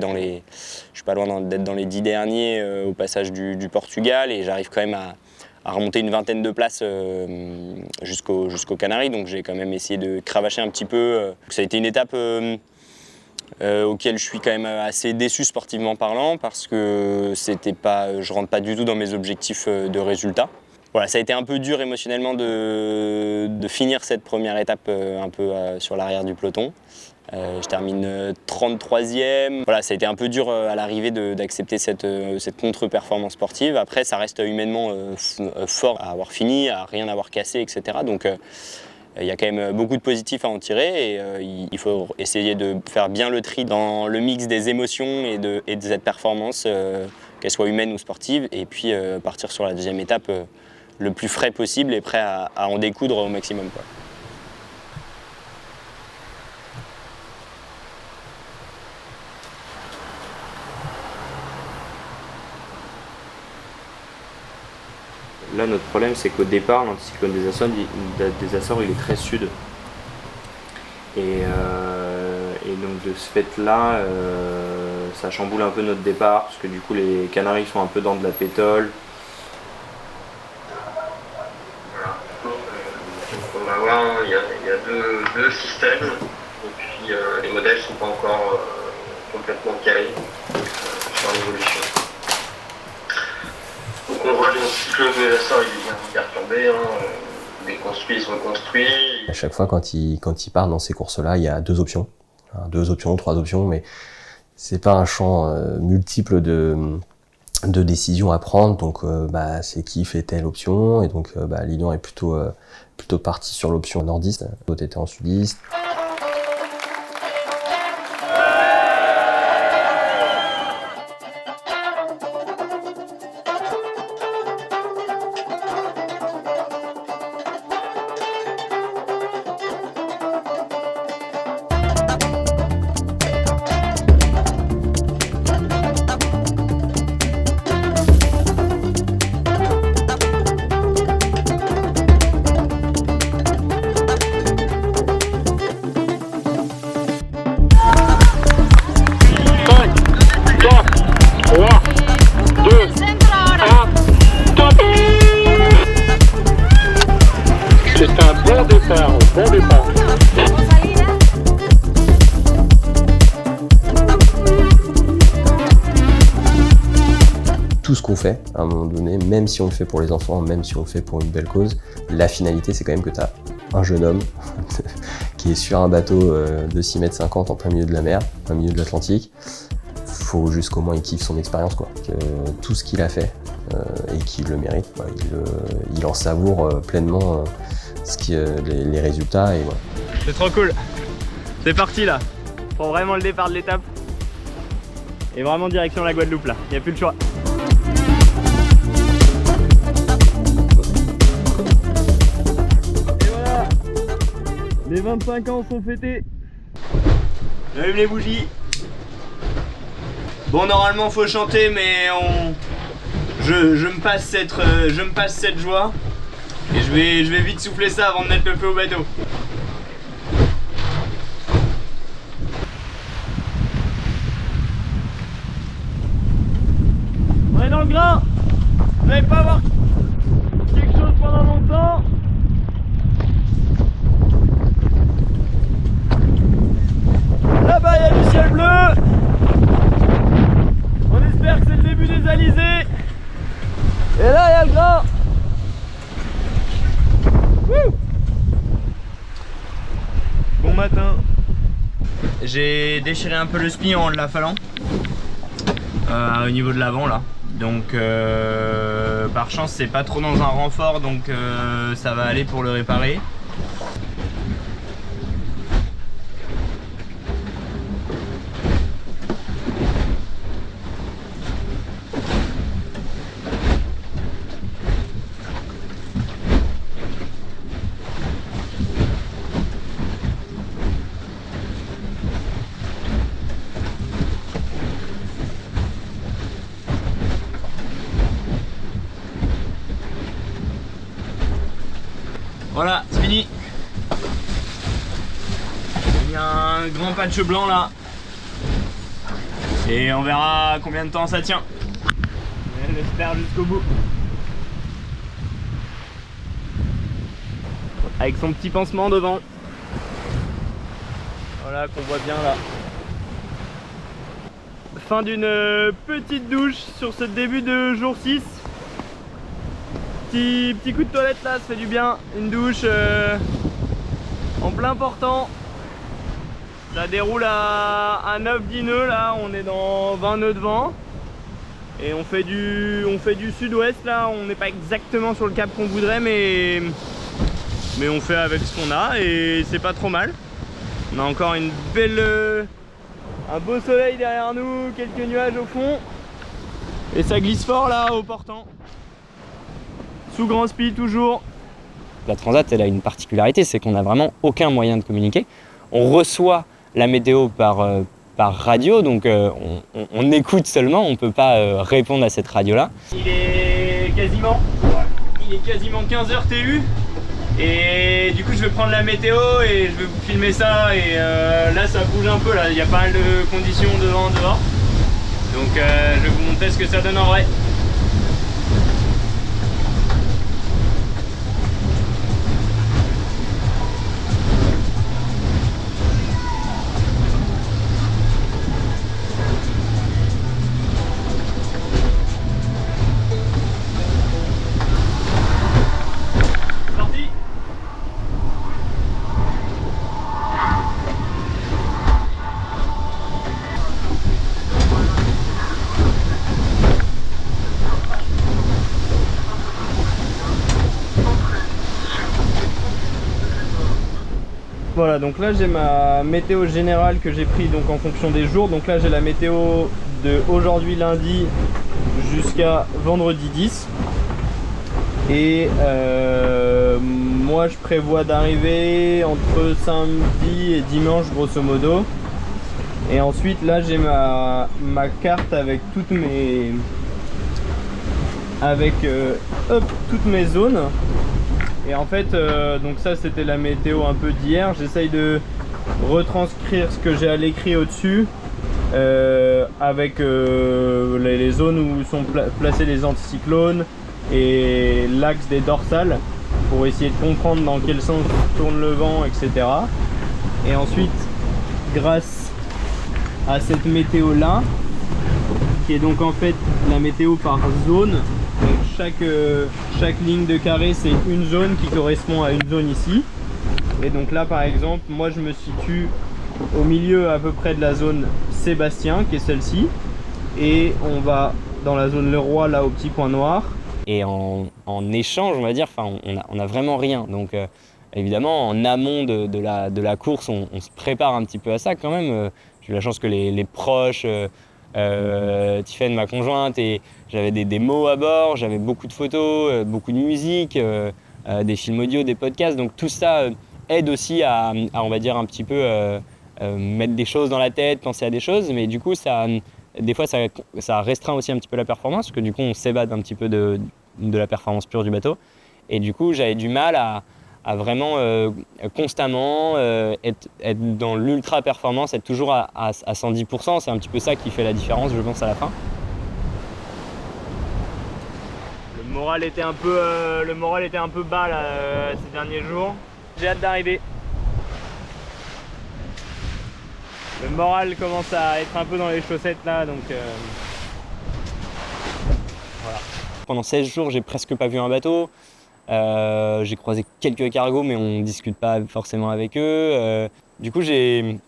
pas loin d'être dans les 10 derniers au passage du Portugal et j'arrive quand même à remonter une vingtaine de places jusqu'aux Canaries. Donc j'ai quand même essayé de cravacher un petit peu. Ça a été une étape auquel je suis quand même assez déçu sportivement parlant parce que je rentre pas du tout dans mes objectifs de résultat. Voilà, ça a été un peu dur émotionnellement de finir cette première étape un peu sur l'arrière du peloton. Je termine 33e. Voilà, ça a été un peu dur à l'arrivée d'accepter cette contre-performance sportive. Après, ça reste humainement fort à avoir fini, à rien avoir cassé, etc. Donc, il y a quand même beaucoup de positifs à en tirer et il faut essayer de faire bien le tri dans le mix des émotions et de cette performance, qu'elle soit humaine ou sportive, et puis partir sur la deuxième étape le plus frais possible et prêt à en découdre au maximum, quoi. Là, notre problème, c'est qu'au départ, l'anticyclone des Açores, il est très sud. Et donc, de ce fait-là, ça chamboule un peu notre départ, parce que du coup, les Canaries sont un peu dans de la pétole. On va voir, il y a deux systèmes, et puis les modèles ne sont pas encore complètement calés sur l'évolution. Donc on voit le cycle de Açores, il est bien perturbé, déconstruit, il se reconstruit. À chaque fois, quand il part dans ces courses-là, il y a 2 options. 2 options, 3 options, mais c'est pas un champ multiple de décisions à prendre. Donc, c'est qui fait telle option. Et donc, Lilian est plutôt parti sur l'option nordiste. L'autre était en sudiste. Tout ce qu'on fait, à un moment donné, même si on le fait pour les enfants, même si on le fait pour une belle cause, la finalité, c'est quand même que tu as un jeune homme qui est sur un bateau de 6,50 m en plein milieu de la mer, en plein milieu de l'Atlantique. Faut juste qu'au moins il kiffe son expérience, quoi. Que tout ce qu'il a fait et qu'il le mérite, quoi, il en savoure pleinement les résultats. Et voilà. C'est trop cool. C'est parti là. Pour vraiment le départ de l'étape. Et vraiment direction la Guadeloupe là. Il n'y a plus le choix. Et voilà. Les 25 ans sont fêtés. J'allume les bougies. Bon, normalement faut chanter, mais je me passe cette joie. Et je vais vite souffler ça avant de mettre le feu au bateau. On est dans le grain. Vous n'allez pas voir quelque chose pendant longtemps. Là-bas il y a du ciel bleu. On espère que c'est le début des alizés. Et là il y a le grain. Bon matin. J'ai déchiré un peu le spi en l'affalant au niveau de l'avant là. Donc par chance c'est pas trop dans un renfort, donc ça va aller pour le réparer. Voilà, c'est fini. Il y a un grand patch blanc là. Et on verra combien de temps ça tient. On l'espère jusqu'au bout. Avec son petit pansement devant. Voilà, qu'on voit bien là. Fin d'une petite douche sur ce début de jour 6. Petit coup de toilette là, ça fait du bien. Une douche en plein portant. Ça déroule à 9-10 nœuds là, on est dans 20 nœuds de vent. Et on fait du sud-ouest là, on n'est pas exactement sur le cap qu'on voudrait mais on fait avec ce qu'on a et c'est pas trop mal. On a encore une belle, un beau soleil derrière nous, quelques nuages au fond. Et ça glisse fort là au portant. Sous grand speed toujours. La Transat elle a une particularité, c'est qu'on n'a vraiment aucun moyen de communiquer. On reçoit la météo par radio, donc on écoute seulement, on ne peut pas répondre à cette radio-là. Il est quasiment 15h TU et du coup je vais prendre la météo et je vais vous filmer ça et là ça bouge un peu, là il y a pas mal de conditions de vent dehors. Donc je vais vous montrer ce que ça donne en vrai. Voilà, donc là j'ai ma météo générale que j'ai pris donc en fonction des jours. Donc là j'ai la météo de aujourd'hui lundi jusqu'à vendredi 10. Et moi je prévois d'arriver entre samedi et dimanche grosso modo. Et ensuite là j'ai ma carte avec toutes mes toutes mes zones. Et en fait donc ça c'était la météo un peu d'hier. J'essaye de retranscrire ce que j'ai à l'écrit au-dessus avec les zones où sont placés les anticyclones et l'axe des dorsales pour essayer de comprendre dans quel sens tourne le vent, etc. Et ensuite, grâce à cette météo là, qui est donc en fait la météo par zone, donc chaque ligne de carré c'est une zone qui correspond à une zone ici. Et donc là par exemple, moi je me situe au milieu à peu près de la zone Sébastien, qui est celle-ci, et on va dans la zone Leroy, là au petit point noir. Et en échange, on va dire, on a vraiment rien. Donc évidemment, en amont de la course, on se prépare un petit peu à ça quand même. J'ai eu la chance que les proches, Tiffany, ma conjointe, et j'avais des mots à bord, j'avais beaucoup de photos, beaucoup de musique, des films audio, des podcasts. Donc tout ça aide aussi à on va dire, un petit peu mettre des choses dans la tête, penser à des choses. Mais du coup, des fois, ça restreint aussi un petit peu la performance, parce que du coup, on s'évade un petit peu de la performance pure du bateau. Et du coup, j'avais du mal à vraiment constamment être dans l'ultra performance, être toujours à 110%. C'est un petit peu ça qui fait la différence, je pense, à la fin. Le moral était un peu bas là, ces derniers jours. J'ai hâte d'arriver. Le moral commence à être un peu dans les chaussettes là, donc voilà. Pendant 16 jours, j'ai presque pas vu un bateau. J'ai croisé quelques cargos, mais on ne discute pas forcément avec eux. Du coup, j'ai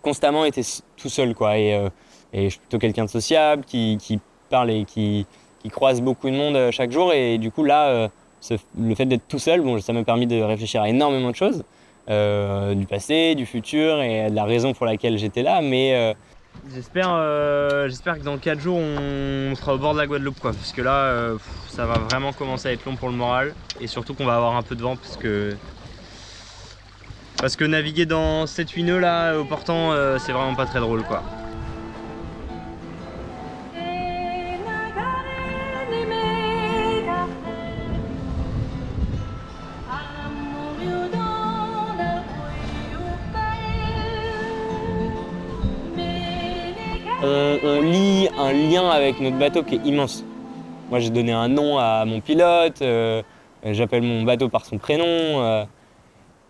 constamment été tout seul, quoi. Et je suis plutôt quelqu'un de sociable, qui parle et qui croise beaucoup de monde chaque jour. Et du coup, là, le fait d'être tout seul, bon, ça m'a permis de réfléchir à énormément de choses. Du passé, du futur et de la raison pour laquelle j'étais là, mais j'espère que dans 4 jours on sera au bord de la Guadeloupe, quoi, parce que là ça va vraiment commencer à être long pour le moral et surtout qu'on va avoir un peu de vent parce que naviguer dans 7-8 nœuds là au portant c'est vraiment pas très drôle, quoi. On lie un lien avec notre bateau qui est immense. Moi, j'ai donné un nom à mon pilote, j'appelle mon bateau par son prénom,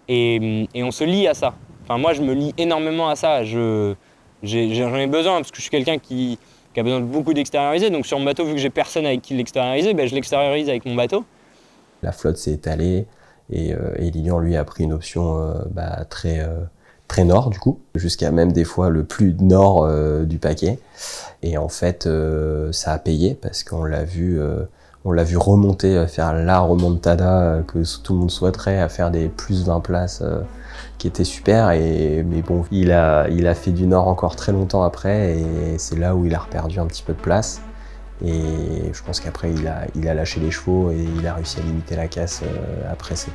et on se lie à ça. Enfin, moi, je me lie énormément à ça. J'en ai besoin parce que je suis quelqu'un qui a besoin de beaucoup d'extérioriser. Donc sur mon bateau, vu que j'ai personne avec qui l'extérioriser, je l'extériorise avec mon bateau. La flotte s'est étalée et Lilian, lui, a pris une option très nord du coup, jusqu'à même des fois le plus nord du paquet. Et en fait, ça a payé parce qu'on l'a vu remonter, faire la remontada que tout le monde souhaiterait, à faire des plus 20 places qui étaient super. Mais bon, il a fait du nord encore très longtemps après et c'est là où il a reperdu un petit peu de place. Et je pense qu'après il a lâché les chevaux et il a réussi à limiter la casse après ce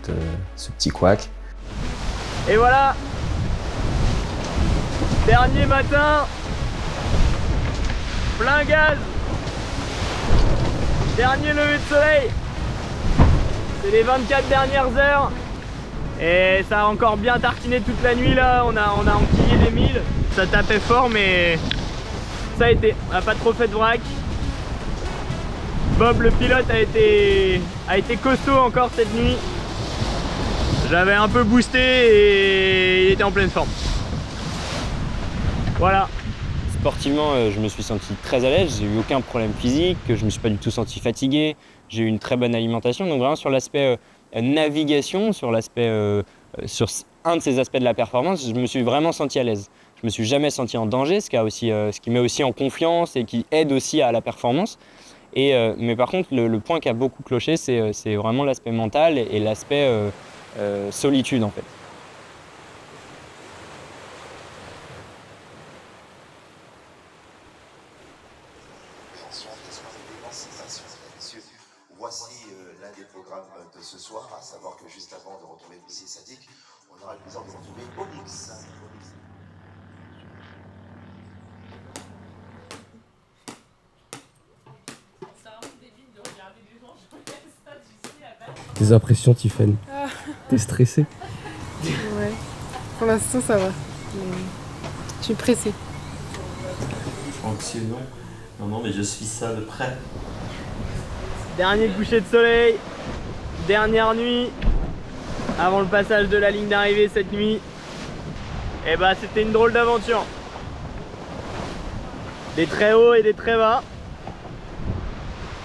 petit couac. Et voilà, dernier matin, plein gaz, dernier lever de soleil, c'est les 24 dernières heures et ça a encore bien tartiné toute la nuit là, on a enquillé les 1000, ça tapait fort mais ça a été, on n'a pas trop fait de vrac. Bob le pilote a été costaud encore cette nuit. J'avais un peu boosté et il était en pleine forme. Voilà. Sportivement, je me suis senti très à l'aise, j'ai eu aucun problème physique, je me suis pas du tout senti fatigué, j'ai eu une très bonne alimentation. Donc vraiment sur l'aspect navigation, sur un de ces aspects de la performance, je me suis vraiment senti à l'aise. Je me suis jamais senti en danger, ce qui met aussi en confiance et qui aide aussi à la performance. Mais par contre, le point qui a beaucoup cloché, c'est vraiment l'aspect mental et l'aspect solitude en fait. Voici l'un des programmes de ce soir, à savoir que juste avant de retrouver Missy Sadik, on aura le plaisir de retrouver Onyx. Tes impressions, Tiffen? T'es stressée? Ouais, pour l'instant ça va. Je suis pressée. Anxieux, non. Non, mais je suis ça de près. Dernier coucher de soleil, dernière nuit, avant le passage de la ligne d'arrivée cette nuit. Et bah c'était une drôle d'aventure. Des très hauts et des très bas.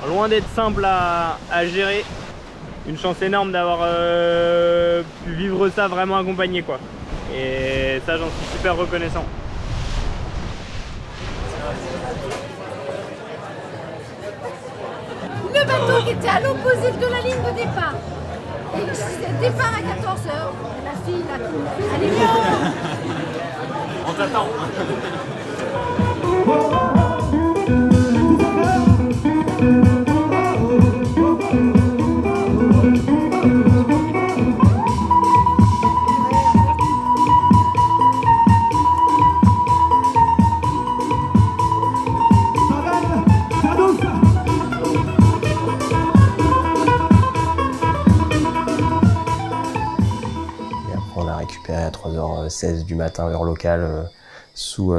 Loin d'être simple à gérer. Une chance énorme d'avoir pu vivre ça vraiment accompagné quoi. Et ça j'en suis super reconnaissant. Le bateau qui était à l'opposé de la ligne de départ. Et le départ à 14h. La fille là, allez viens. On t'attend. À 3h16 du matin heure locale sous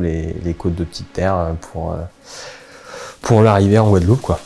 les côtes de Petite Terre pour l'arrivée en Guadeloupe quoi.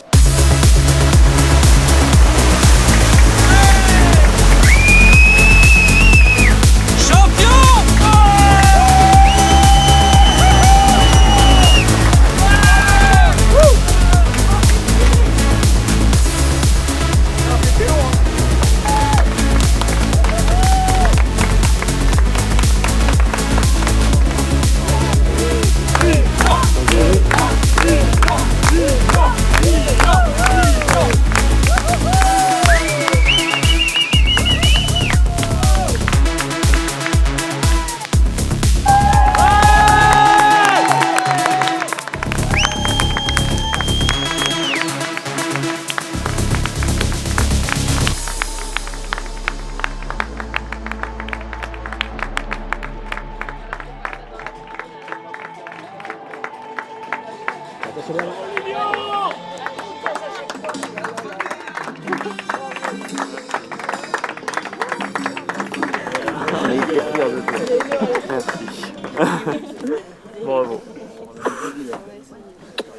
Bravo.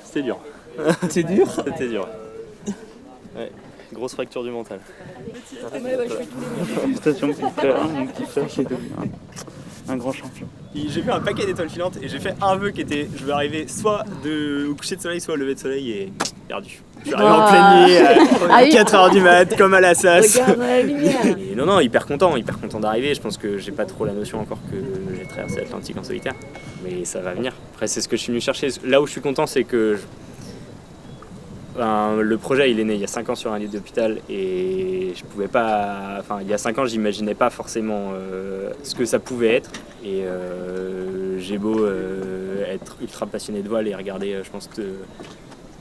C'était dur. C'est dur? C'était dur. Ouais, grosse fracture du mental. Félicitations mon petit frère qui est devenu un grand champion. J'ai vu un paquet d'étoiles filantes et j'ai fait un vœu qui était je veux arriver soit au coucher de soleil soit au lever de soleil et perdu. Je suis arrivé en pleine nuit, à 4h du mat, comme à la SAS. Regarde la lumière. Et non, hyper content d'arriver. Je pense que j'ai pas trop la notion encore que j'ai traversé l'Atlantique en solitaire. Mais ça va venir. Après, c'est ce que je suis venu chercher. Là où je suis content, c'est que le projet, il est né il y a 5 ans sur un lit d'hôpital et je pouvais pas... Enfin, il y a 5 ans, j'imaginais pas forcément ce que ça pouvait être. Et j'ai beau être ultra passionné de voile et regarder, je pense,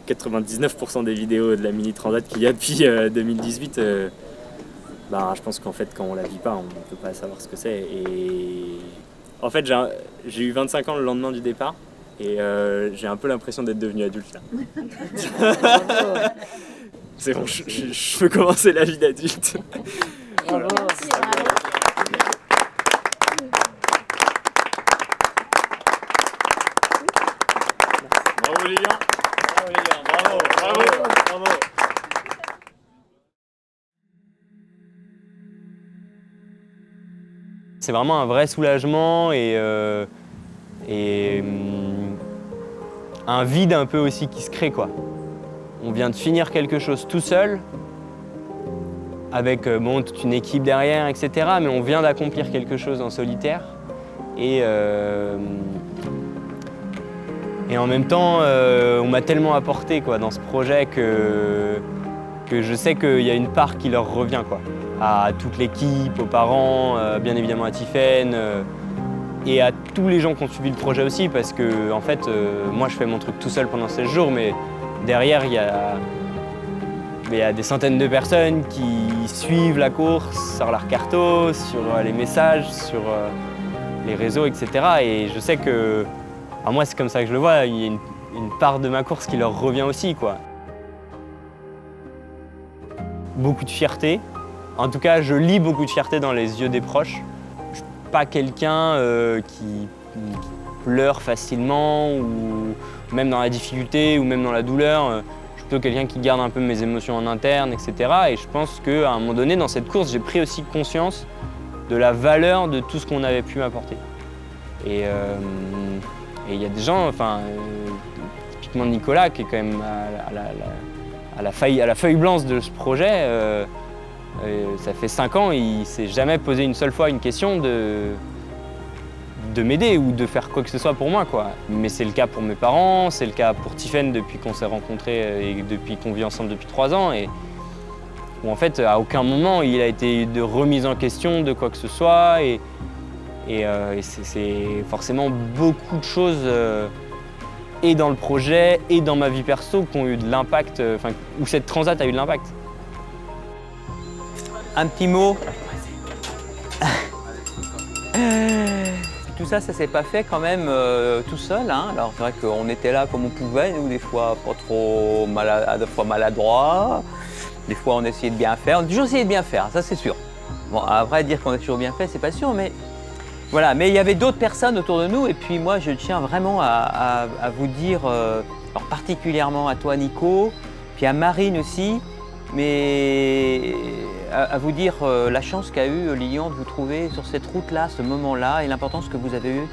99% des vidéos de la Mini Transat qu'il y a depuis 2018, je pense qu'en fait, quand on la vit pas, on ne peut pas savoir ce que c'est. Et en fait, j'ai eu 25 ans le lendemain du départ. Et j'ai un peu l'impression d'être devenu adulte là. C'est bon, je peux commencer la vie d'adulte. Voilà. Bravo Lilian. Bravo. C'est vraiment un vrai soulagement et un vide un peu aussi qui se crée, quoi. On vient de finir quelque chose tout seul, avec toute une équipe derrière, etc. Mais on vient d'accomplir quelque chose en solitaire. Et en même temps, on m'a tellement apporté, quoi, dans ce projet que je sais qu'il y a une part qui leur revient, quoi. À toute l'équipe, aux parents, bien évidemment à Tiffaine. Et à tous les gens qui ont suivi le projet aussi, parce que en fait, moi je fais mon truc tout seul pendant 16 jours, mais derrière il y a des centaines de personnes qui suivent la course sur leur carto, sur les messages, sur les réseaux, etc. Et je sais que, moi c'est comme ça que je le vois, il y a une part de ma course qui leur revient aussi, quoi. Beaucoup de fierté. En tout cas, je lis beaucoup de fierté dans les yeux des proches. Pas quelqu'un qui pleure facilement, ou même dans la difficulté, ou même dans la douleur. Je suis plutôt quelqu'un qui garde un peu mes émotions en interne, etc. Et je pense qu'à un moment donné, dans cette course, j'ai pris aussi conscience de la valeur de tout ce qu'on avait pu m'apporter. Et il y a des gens, typiquement Nicolas, qui est quand même à la feuille blanche de ce projet. Ça fait 5 ans, il ne s'est jamais posé une seule fois une question de m'aider ou de faire quoi que ce soit pour moi, quoi. Mais c'est le cas pour mes parents, c'est le cas pour Tiffaine depuis qu'on s'est rencontrés et depuis qu'on vit ensemble depuis 3 ans. Et où en fait, à aucun moment, il a été de remise en question de quoi que ce soit. Et c'est forcément beaucoup de choses, et dans le projet, et dans ma vie perso, qui ont eu de l'impact, où cette transat a eu de l'impact. Un petit mot. Tout ça s'est pas fait quand même tout seul. Hein. Alors c'est vrai qu'on était là comme on pouvait, nous des fois pas trop maladroits, des fois on essayait de bien faire. On a toujours essayé de bien faire, ça c'est sûr. Bon, après dire qu'on a toujours bien fait, c'est pas sûr, mais voilà. Mais il y avait d'autres personnes autour de nous, et puis moi je tiens vraiment à vous dire, alors particulièrement à toi Nico, puis à Marine aussi, mais à vous dire la chance qu'a eu Lilian de vous trouver sur cette route-là, ce moment-là, et l'importance que vous avez eue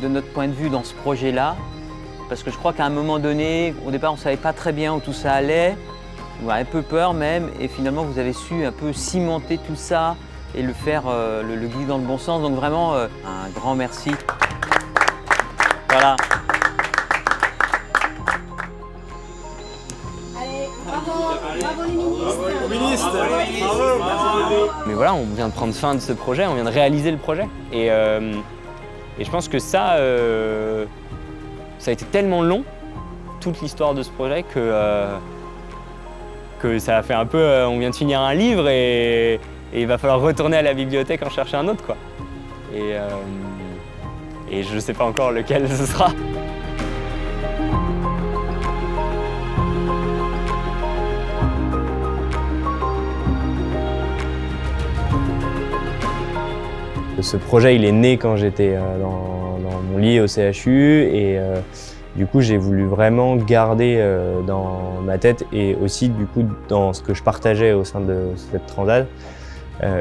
de notre point de vue dans ce projet-là. Parce que je crois qu'à un moment donné, au départ, on ne savait pas très bien où tout ça allait, on avait un peu peur même, et finalement, vous avez su un peu cimenter tout ça et le faire, le guider dans le bon sens. Donc vraiment, un grand merci. Voilà. Mais voilà, on vient de prendre fin de ce projet, on vient de réaliser le projet. Et je pense que ça a été tellement long, toute l'histoire de ce projet, que ça a fait un peu, on vient de finir un livre et il va falloir retourner à la bibliothèque en chercher un autre, quoi. Et je ne sais pas encore lequel ce sera. Ce projet, il est né quand j'étais dans mon lit au CHU et du coup, j'ai voulu vraiment garder dans ma tête et aussi du coup dans ce que je partageais au sein de cette transat,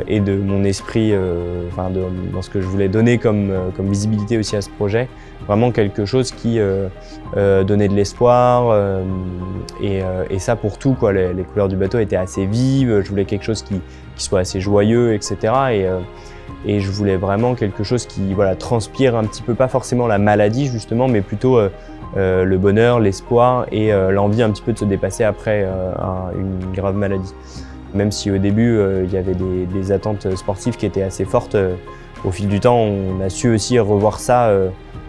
et de mon esprit, dans ce que je voulais donner comme visibilité aussi à ce projet. Vraiment quelque chose qui donnait de l'espoir et ça pour tout, quoi. Les couleurs du bateau étaient assez vives, je voulais quelque chose qui soit assez joyeux, etc. Et je voulais vraiment quelque chose qui transpire un petit peu, pas forcément la maladie justement, mais plutôt le bonheur, l'espoir et l'envie un petit peu de se dépasser après une grave maladie. Même si au début il y avait des attentes sportives qui étaient assez fortes, au fil du temps on a su aussi revoir ça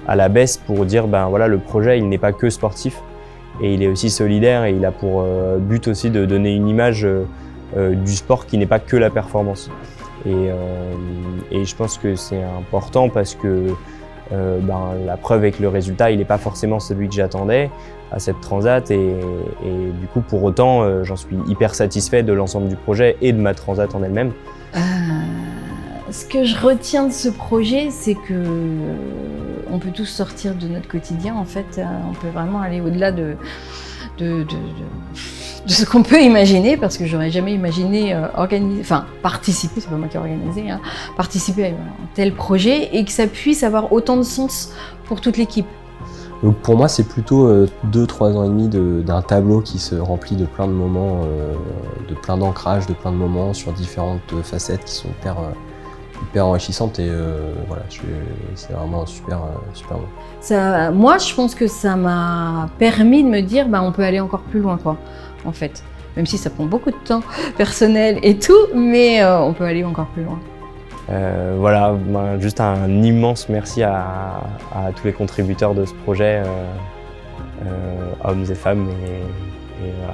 à la baisse pour dire le projet il n'est pas que sportif et il est aussi solidaire et il a pour but aussi de donner une image du sport qui n'est pas que la performance. Et je pense que c'est important parce que la preuve avec le résultat il n'est pas forcément celui que j'attendais à cette transat et du coup pour autant j'en suis hyper satisfait de l'ensemble du projet et de ma transat en elle-même. Ce que je retiens de ce projet, c'est que on peut tous sortir de notre quotidien. En fait, on peut vraiment aller au-delà de ce qu'on peut imaginer, parce que j'aurais jamais imaginé participer, c'est pas moi qui ai organisé, participer à un tel projet et que ça puisse avoir autant de sens pour toute l'équipe. Donc pour moi, c'est plutôt 2-3 ans et demi d'un tableau qui se remplit de plein de moments, de plein d'ancrages, de plein de moments sur différentes facettes qui sont hyper enrichissantes et c'est vraiment super bon. Moi, je pense que ça m'a permis de me dire on peut aller encore plus loin, quoi, en fait. Même si ça prend beaucoup de temps personnel et tout, mais on peut aller encore plus loin. Juste un immense merci à tous les contributeurs de ce projet, hommes et femmes, et voilà.